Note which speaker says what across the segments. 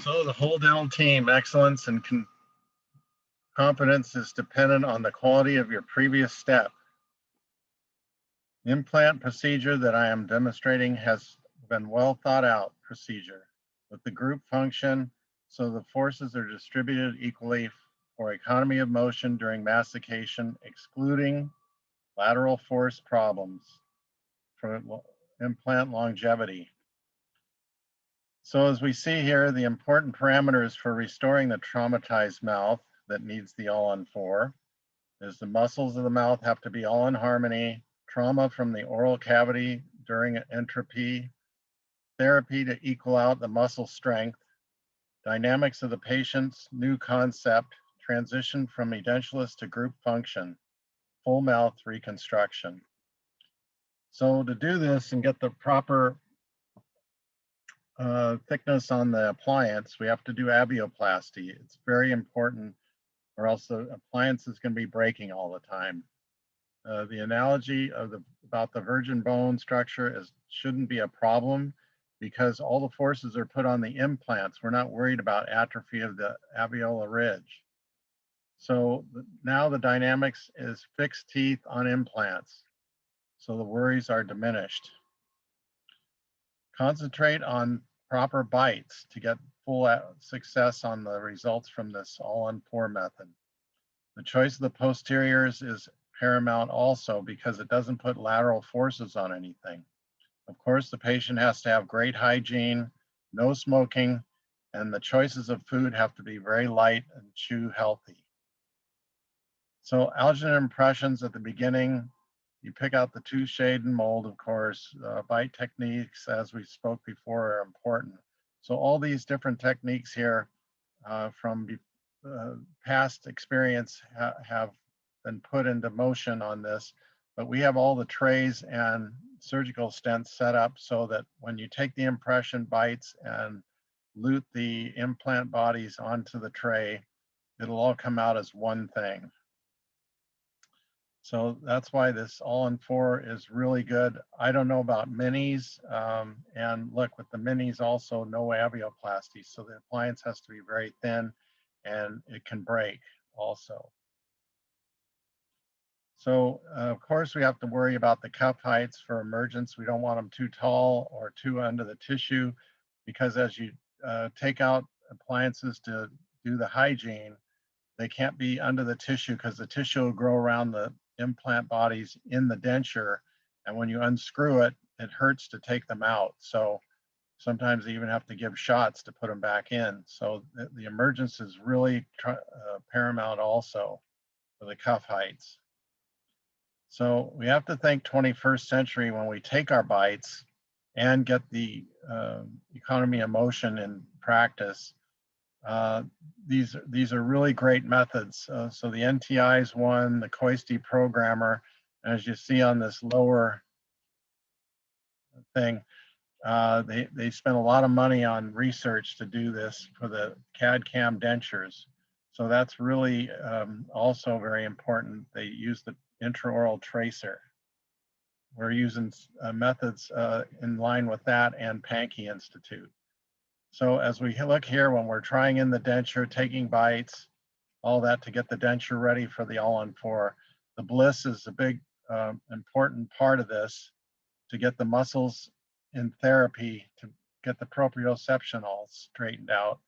Speaker 1: So the whole dental team, excellence and competence is dependent on the quality of your previous step. The implant procedure that I am demonstrating has been well thought out procedure with the group function so the forces are distributed equally for economy of motion during mastication, excluding lateral force problems for implant longevity. So as we see here, the important parameters for restoring the traumatized mouth that needs the all-on-4 is the muscles of the mouth have to be all in harmony, trauma from the oral cavity during entropy, therapy to equal out the muscle strength, dynamics of the patient's new concept, transition from edentulous to group function, full mouth reconstruction. So to do this and get the proper thickness on the appliance, we have to do abioplasty. It's very important, or else the appliance is going to be breaking all the time. The analogy of about the virgin bone structure shouldn't be a problem because all the forces are put on the implants. We're not worried about atrophy of the alveolar ridge. So now the dynamics is fixed teeth on implants. So the worries are diminished. Concentrate on proper bites to get full success on the results from this all-on-4 method. The choice of the posteriors is paramount also because it doesn't put lateral forces on anything. Of course, the patient has to have great hygiene, no smoking, and the choices of food have to be very light and chew healthy. So alginate impressions at the beginning, you pick out the two shade and mold, of course. Bite techniques, as we spoke before, are important. So all these different techniques here from past experience have been put into motion on this, but we have all the trays and surgical stents set up so that when you take the impression bites and lute the implant bodies onto the tray, it'll all come out as one thing. So that's why this all-in-4 is really good. I don't know about minis, and look, with the minis also no avioplasty, so the appliance has to be very thin and it can break also. So of course we have to worry about the cuff heights for emergence. We don't want them too tall or too under the tissue because as you take out appliances to do the hygiene, they can't be under the tissue because the tissue will grow around the implant bodies in the denture. And when you unscrew it, it hurts to take them out. So sometimes they even have to give shots to put them back in. So the emergence is really paramount also for the cuff heights. So we have to think 21st century when we take our bites and get the economy of motion in practice. These are really great methods. So the NTI is one, the COISTE programmer, as you see on this lower thing, they spent a lot of money on research to do this for the CAD/CAM dentures. So that's really also very important. They use the intraoral tracer. We're using methods in line with that and Pankey Institute. So as we look here, when we're trying in the denture, taking bites, all that to get the denture ready for the all-on-4, the bliss is a big important part of this to get the muscles in therapy, to get the proprioception all straightened out.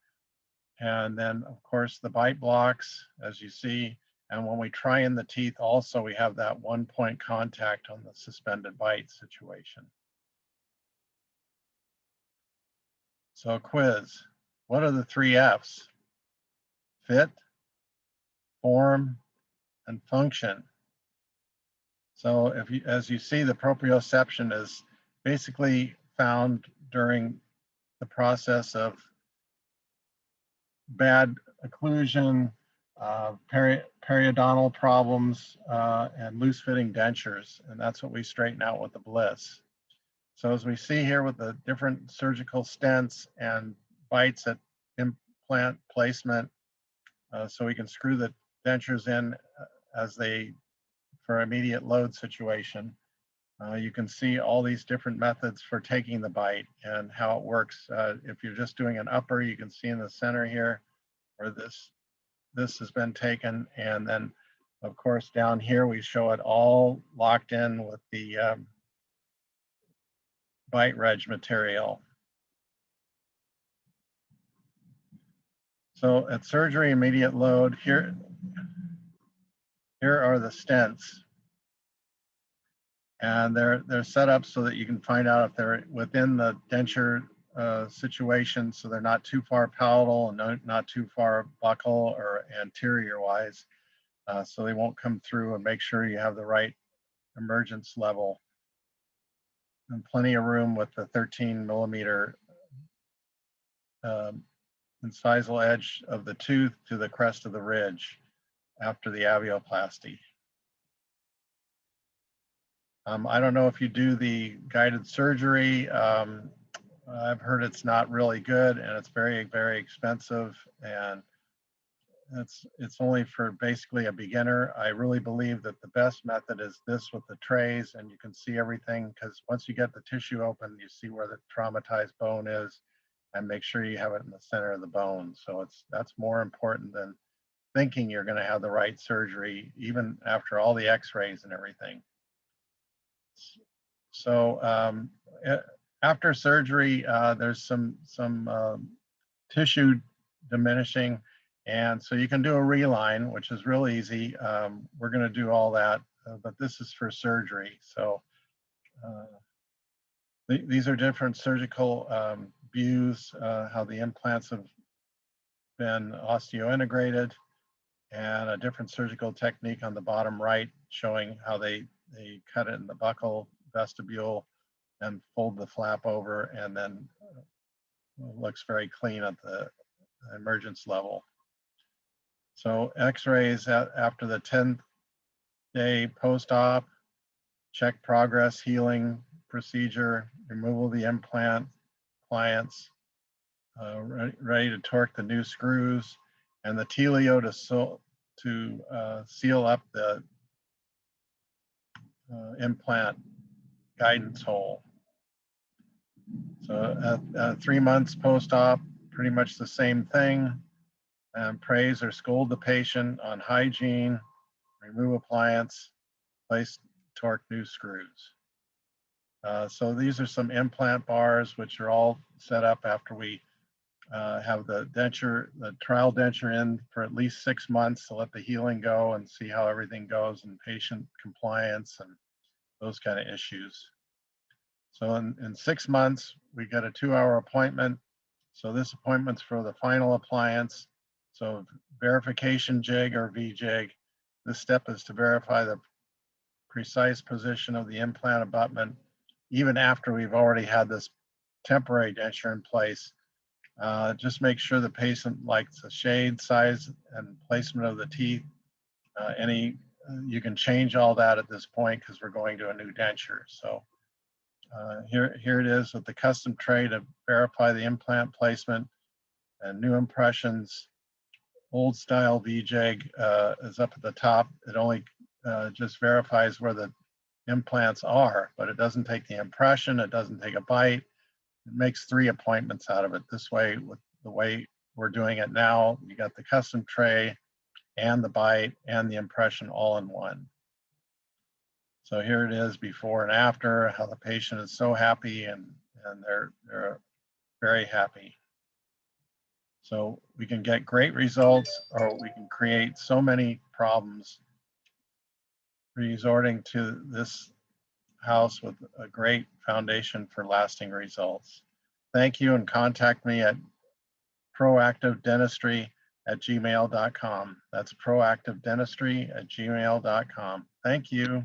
Speaker 1: And then of course the bite blocks, as you see, and when we try in the teeth also, we have that 1-point contact on the suspended bite situation. So quiz, what are the 3 F's? Fit, form, and function. So if you, as you see, the proprioception is basically found during the process of bad occlusion, periodontal problems, and loose fitting dentures. And that's what we straighten out with the bliss. So as we see here with the different surgical stents and bites at implant placement, so we can screw the dentures in as they, for immediate load situation. You can see all these different methods for taking the bite and how it works. If you're just doing an upper, you can see in the center here where this has been taken. And then, of course, down here, we show it all locked in with the bite reg material. So at surgery immediate load, here are the stents. And they're set up so that you can find out if they're within the denture situation, so they're not too far palatal and not too far buccal or anterior wise, so they won't come through, and make sure you have the right emergence level and plenty of room with the 13 millimeter incisal edge of the tooth to the crest of the ridge after the avioplasty. I don't know if you do the guided surgery. I've heard it's not really good, and it's very, very expensive, and it's only for basically a beginner. I really believe that the best method is this with the trays, and you can see everything, because once you get the tissue open, you see where the traumatized bone is, and make sure you have it in the center of the bone. So that's more important than thinking you're going to have the right surgery, even after all the x-rays and everything. So after surgery, there's some tissue diminishing, and so you can do a reline, which is real easy. We're going to do all that, but this is for surgery. So these are different surgical views, how the implants have been osteointegrated, and a different surgical technique on the bottom right showing how they cut it in the buccal vestibule and fold the flap over, and then looks very clean at the emergence level. So x-rays after the 10th day post-op, check progress, healing procedure, removal of the implant, clients, ready to torque the new screws, and the teleo to seal up the implant guidance hole. So at 3 months post-op, pretty much the same thing. Praise or scold the patient on hygiene, remove appliance, place, torque new screws. So these are some implant bars, which are all set up after we have the trial denture in for at least 6 months to let the healing go and see how everything goes and patient compliance and those kind of issues. So in 6 months, we get a 2-hour appointment. So this appointment's for the final appliance. So verification jig or V-jig. This step is to verify the precise position of the implant abutment, even after we've already had this temporary denture in place. Just make sure the patient likes the shade, size, and placement of the teeth. You can change all that at this point because we're going to a new denture. So here it is with the custom tray to verify the implant placement and new impressions. Old style V-jig is up at the top. It only just verifies where the implants are, but it doesn't take the impression. It doesn't take a bite. It makes 3 appointments out of it. This way, with the way we're doing it now, you got the custom tray and the bite and the impression all in one. So here it is before and after, how the patient is so happy, and they're very happy. So we can get great results, or we can create so many problems resorting to this house with a great foundation for lasting results. Thank you, and contact me at proactivedentistry@gmail.com. That's proactivedentistry@gmail.com. Thank you.